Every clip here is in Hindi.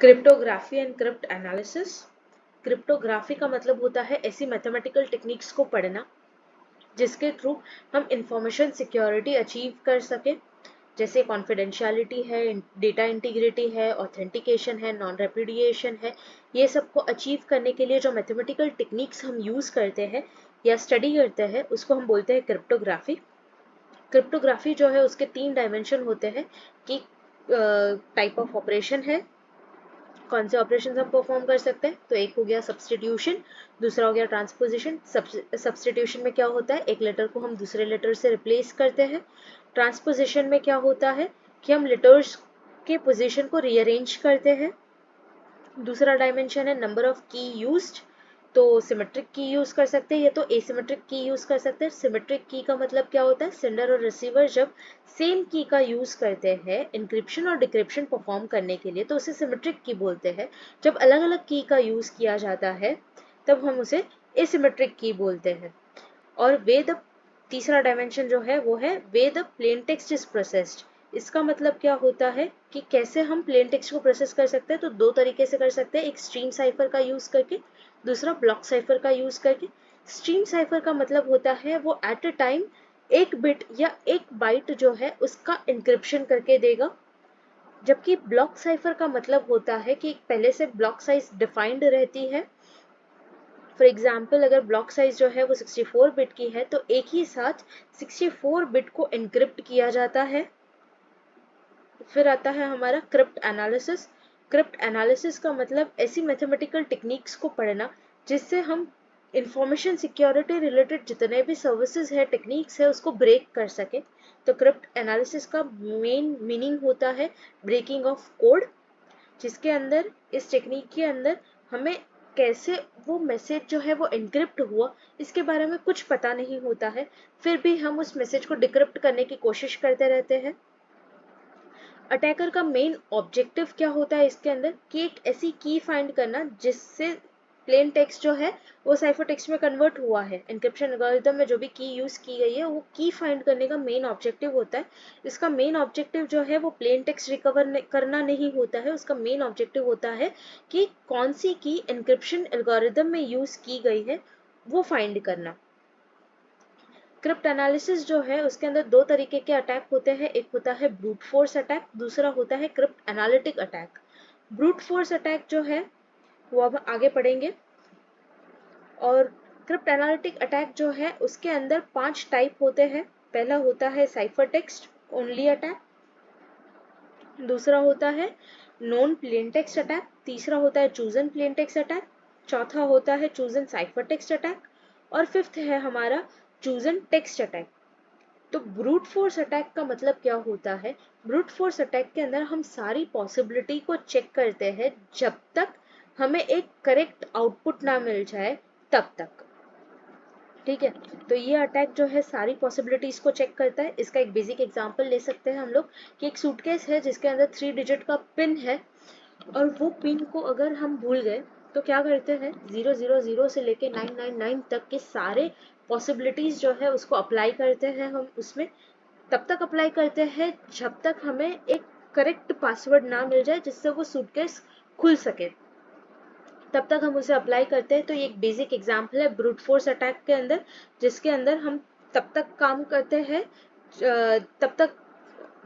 Cryptography and crypt analysis. Cryptography का मतलब होता है ऐसी मैथमेटिकल टेक्निक्स को पढ़ना जिसके थ्रू हम इंफॉर्मेशन सिक्योरिटी अचीव कर सके, जैसे कॉन्फिडेंशियलिटी है, डेटा इंटीग्रिटी है, ऑथेंटिकेशन है, नॉन रेपुडिएशन है। ये सबको अचीव करने के लिए जो मैथमेटिकल टेक्निक्स हम यूज़ करते हैं या स्टडी करते हैं उसको हम बोलते हैं क्रिप्टोग्राफी। क्रिप्टोग्राफी जो है उसके 3 डायमेंशन होते हैं कि टाइप ऑफ ऑपरेशन है, कौन से ऑपरेशन हम परफॉर्म कर सकते हैं। तो एक हो गया सब्सटीट्यूशन, दूसरा हो गया ट्रांसपोजिशन। सब्सटीट्यूशन में क्या होता है, एक लेटर को हम दूसरे लेटर से रिप्लेस करते हैं। ट्रांसपोजिशन में क्या होता है कि हम लेटर्स के पोजीशन को रीअरेंज करते हैं। दूसरा डायमेंशन है नंबर ऑफ की यूज्ड, तो सिमेट्रिक की यूज कर सकते हैं या तो एसिमेट्रिक की यूज कर सकते हैं। सिमेट्रिक की का मतलब क्या होता है, सेंडर और रिसीवर जब सेम की का यूज करते हैं इंक्रिप्शन और डिक्रिप्शन परफॉर्म करने के लिए तो उसे सिमेट्रिक की बोलते हैं। जब अलग अलग की का यूज किया जाता है तब हम उसे एसिमेट्रिक की बोलते हैं। और वे द तीसरा डायमेंशन जो है वो है way the plain text is processed. इसका मतलब क्या होता है कि कैसे हम प्लेन टेक्स्ट को प्रोसेस कर सकते हैं। तो दो तरीके से कर सकते हैं, एक स्ट्रीम साइफर का यूज करके, दूसरा ब्लॉक साइफर का यूज करके। स्ट्रीम साइफर का मतलब होता है वो एट अ टाइम एक बिट या एक बाइट जो है उसका इंक्रिप्शन करके देगा, जबकि ब्लॉक साइफर का मतलब होता है कि पहले से ब्लॉक साइज डिफाइंड रहती है। फॉर एग्जाम्पल अगर ब्लॉक साइज जो है वो 64 बिट की है तो एक ही साथ 64 बिट को एनक्रिप्ट किया जाता है। फिर आता है हमारा क्रिप्ट एनालिसिस। क्रिप्ट एनालिसिस का मतलब ऐसी मैथमेटिकल टेक्निक्स को पढ़ना जिससे हम इंफॉर्मेशन सिक्योरिटी रिलेटेड जितने भी सर्विसेज है, टेक्निक्स है, उसको ब्रेक कर सके। तो क्रिप्ट एनालिसिस का मेन मीनिंग होता है ब्रेकिंग ऑफ कोड, जिसके अंदर इस टेक्निक के अंदर हमें कैसे वो मैसेज जो है वो एनक्रिप्ट हुआ इसके बारे में कुछ पता नहीं होता है, फिर भी हम उस मैसेज को डिक्रिप्ट करने की कोशिश करते रहते हैं। अटैकर का मेन ऑब्जेक्टिव क्या होता है इसके अंदर कि एक ऐसी की फाइंड करना जिससे प्लेन टेक्स्ट जो है वो साइफर टेक्स्ट में कन्वर्ट हुआ है। एन्क्रिप्शन एल्गोरिथम में जो भी की यूज की गई है वो की फाइंड करने का मेन ऑब्जेक्टिव होता है। इसका मेन ऑब्जेक्टिव जो है वो प्लेन टेक्स्ट रिकवर करना नहीं होता है, उसका मेन ऑब्जेक्टिव होता है कि कौन सी की एन्क्रिप्शन एल्गोरिथम में यूज की गई है वो फाइंड करना। क्रिप्ट एनालिसिस जो है उसके अंदर दो तरीके के अटैक होते हैं, एक होता है ब्रूट फोर्स अटैक, दूसरा होता है crypt analytic attack. Brute force attack जो है वो अब आगे पढ़ेंगे। और क्रिप्ट एनालिटिक अटैक जो है उसके अंदर 5 टाइप होते हैं। पहला होता है साइफर टेक्स्ट ओनली अटैक, दूसरा होता है नॉन प्लेन टेक्स्ट अटैक, तीसरा होता है चूजन प्लेन टेक्स्ट अटैक, चौथा होता है चूजन साइफर टेक्स्ट अटैक और फिफ्थ है हमारा चूजन टेक्स्ट अटैक। तो ब्रूट फोर्स अटैक का मतलब क्या होता है, ब्रूट फोर्स अटैक के अंदर हम सारी पॉसिबिलिटी को चेक करते हैं जब तक हमें एक करेक्ट आउटपुट ना मिल जाए तब तक। ठीक है, तो ये अटैक जो है सारी पॉसिबिलिटीज को चेक करता है। इसका एक बेसिक एग्जांपल ले सकते हैं हम लोग कि एक सूटकेस है जिसके अंदर 3 डिजिट का पिन है और वो पिन को अगर हम भूल गए तो क्या करते हैं 000 से लेके 999 तक के सारे पॉसिबिलिटीज जो है उसको अप्लाई करते हैं। हम उसमें तब तक अप्लाई करते हैं जब तक हमें एक करेक्ट पासवर्ड ना मिल जाए जिससे वो सूटकेस खुल सके, तब तक हम उसे अप्लाई करते हैं। तो ये एक बेसिक एग्जांपल है ब्रूट फोर्स अटैक के अंदर, जिसके अंदर हम तब तक काम करते हैं तब तक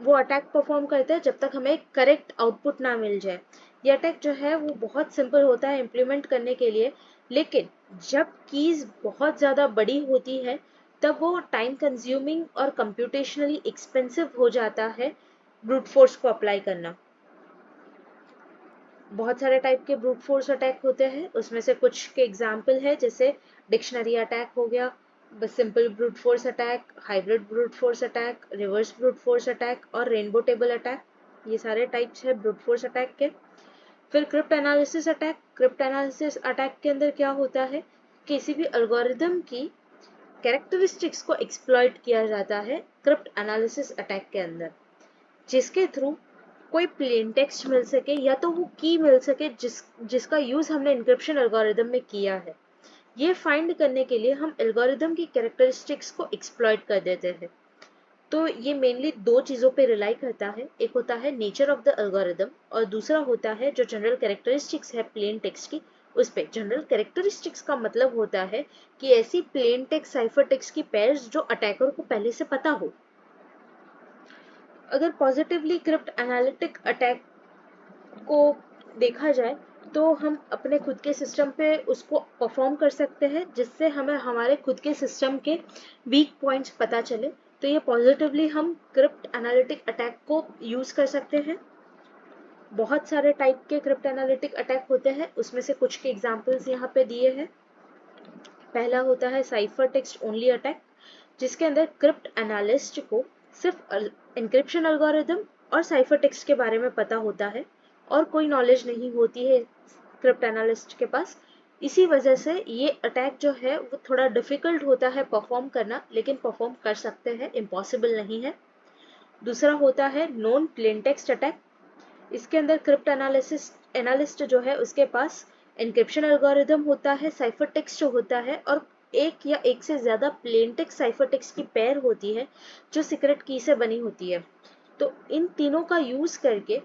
वो अटैक परफॉर्म करते हैं जब तक हमें करेक्ट आउटपुट ना मिल जाए। ये अटैक जो है वो बहुत सिंपल होता है इम्प्लीमेंट करने के लिए, लेकिन जब कीज बहुत ज़्यादा बड़ी होती है तब वो टाइम कंज्यूमिंग और कंप्यूटेशनली एक्सपेंसिव हो जाता है ब्रूट फोर्स को अप्लाई करना। बहुत सारे टाइप के ब्रूट फोर्स अटैक होते हैं, उसमें से कुछ के एग्जाम्पल है जैसे डिक्शनरी अटैक हो गया, simple brute force attack, hybrid brute force attack, reverse brute force attack और रेनबो टेबल अटैक। ये सारे टाइप्स है ब्रूट फोर्स अटैक के। फिर crypt analysis attack. Crypt analysis attack के अंदर क्या होता है, किसी भी एल्गोरिथम की कैरेक्टरिस्टिक्स को एक्सप्लॉइट किया जाता है क्रिप्ट एनालिसिस अटैक के अंदर, जिसके थ्रू कोई प्लेन टेक्स्ट मिल सके या तो वो की मिल सके जिसका यूज हमने इंक्रिप्शन एल्गोरिदम में किया है। ये फाइंड करने के लिए हम एल्गोरिदम की कैरेक्टरिस्टिक्स को एक्सप्लॉइट कर देते हैं। तो ये मेनली दो चीज़ों पे रिलाई करता है, एक होता है नेचर ऑफ द एल्गोरिदम और दूसरा होता है जो जनरल कैरेक्टरिस्टिक्स है प्लेन टेक्स्ट की उस पे। जनरल कैरेक्टरिस्टिक्स का मतलब होता है कि ऐसी प्लेन टेक्स्ट साइफर टेक्स्ट की पेयर्स जो अटैकर को पहले से पता हो। अगर पॉजिटिवली क्रिप्ट एनालिटिक अटैक को देखा जाए तो हम अपने खुद के सिस्टम पे उसको परफॉर्म कर सकते हैं, जिससे हमें हमारे खुद के सिस्टम के वीक पॉइंट्स पता चले। तो ये पॉजिटिवली हम क्रिप्ट एनालिटिक अटैक को यूज़ कर सकते हैं। बहुत सारे टाइप के क्रिप्ट एनालिटिक अटैक होते हैं, उसमें से कुछ के एग्जांपल्स यहाँ पे दिए हैं। पहला होता है साइफर टेक्स्ट ओनली अटैक, जिसके अंदर क्रिप्ट एनालिस्ट को सिर्फ एन्क्रिप्शन एल्गोरिदम और साइफर टेक्स्ट के बारे में पता होता है और कोई नॉलेज नहीं होती है क्रिप्ट एनालिस्ट के पास। इसी वजह से ये अटैक जो है वो थोड़ा डिफिकल्ट होता है परफॉर्म करना, लेकिन परफॉर्म कर सकते हैं, इम्पॉसिबल नहीं है। दूसरा होता है नॉन प्लेन टेक्स्ट अटैक। इसके अंदर क्रिप्ट एनालिस्ट जो है उसके पास एन्क्रिप्शन एल्गोरिदम होता है, साइफर टेक्स्ट होता है और एक या एक से ज़्यादा प्लेन टेक्स्ट साइफर टेक्स्ट की पेयर होती है जो सीक्रेट की से बनी होती है। तो इन तीनों का यूज़ करके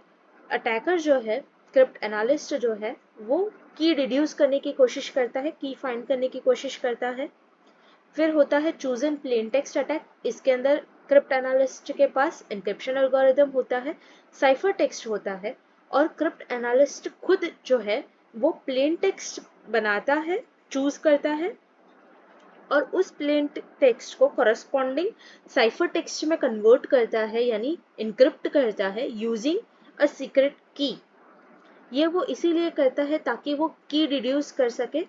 अटैकर जो है, क्रिप्ट एनालिस्ट जो है, वो की डिड्यूस करने की कोशिश करता है, की फाइंड करने की कोशिश करता है। फिर होता है चूजन प्लेन टेक्स्ट अटैक। इसके अंदर क्रिप्ट एनालिस्ट के पास एन्क्रिप्शन एल्गोरिदम होता है, साइफर टेक्स्ट होता है और क्रिप्ट एनालिस्ट खुद जो है वो प्लेन टेक्स्ट बनाता है, चूज करता है और उस प्लेन टेक्स्ट को कॉरस्पॉन्डिंग साइफर टेक्स्ट में कन्वर्ट करता है, यानी इनक्रिप्ट करता है यूजिंग अ सीक्रेट की। ये वो इसीलिए करता है ताकि वो की डिड्यूस कर सके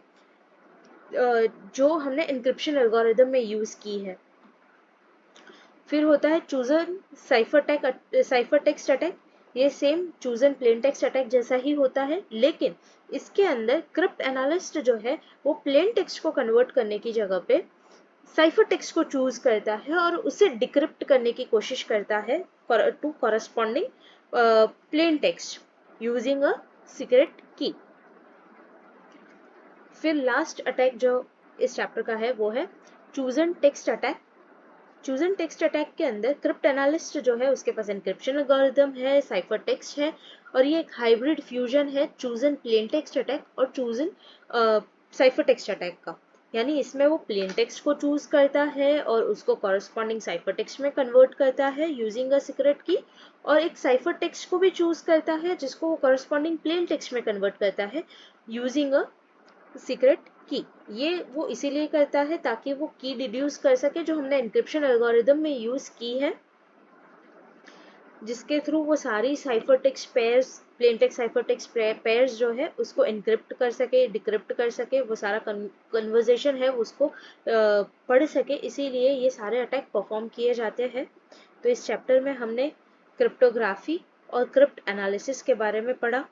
जो हमने इनक्रिप्शन एल्गोरिदम में यूज़ की है। फिर होता है चूजन साइफर टेक्स्ट अटैक। ये same chosen plain text attack जैसा ही होता है, लेकिन इसके अंदर क्रिप्ट एनालिस्ट जो है वो प्लेन टेक्स्ट को कन्वर्ट करने की जगह पे साइफर टेक्स्ट को चूज करता है और उसे डिक्रिप्ट करने की कोशिश करता है to corresponding plain text using a secret key. फिर लास्ट अटैक जो इस चैप्टर का है वो है chosen text attack. Chosen text attack के अंदर क्रिप्ट एनालिस्ट जो है उसके पास एन्क्रिप्शन एल्गोरिदम है, साइफर टेक्स्ट है और ये एक हाइब्रिड फ्यूजन है चूजन प्लेन टेक्स्ट अटैक और चूजन साइफर टेक्स्ट अटैक का। यानी इसमें वो प्लेन टेक्स्ट को चूज करता है और उसको कॉरस्पॉन्डिंग साइफर टेक्स्ट में कन्वर्ट करता है यूजिंग अ सीक्रेट की, और एक साइफर टेक्स्ट को भी चूज करता है जिसको वो कॉरस्पॉन्डिंग प्लेन टेक्स्ट में कन्वर्ट करता है यूजिंग अ सीक्रेट की। ये वो इसीलिए करता है ताकि वो की डिड्यूस कर सके जो हमने एन्क्रिप्शन एल्गोरिदम में यूज की है, जिसके थ्रू वो सारी cipher text pairs, plain text cipher text pairs जो है उसको एनक्रिप्ट कर सके, डिक्रिप्ट कर सके, वो सारा कन्वर्जेशन है उसको पढ़ सके। इसीलिए ये सारे अटैक परफॉर्म किए जाते हैं। तो इस चैप्टर में हमने क्रिप्टोग्राफी और क्रिप्ट एनालिसिस के बारे में पढ़ा।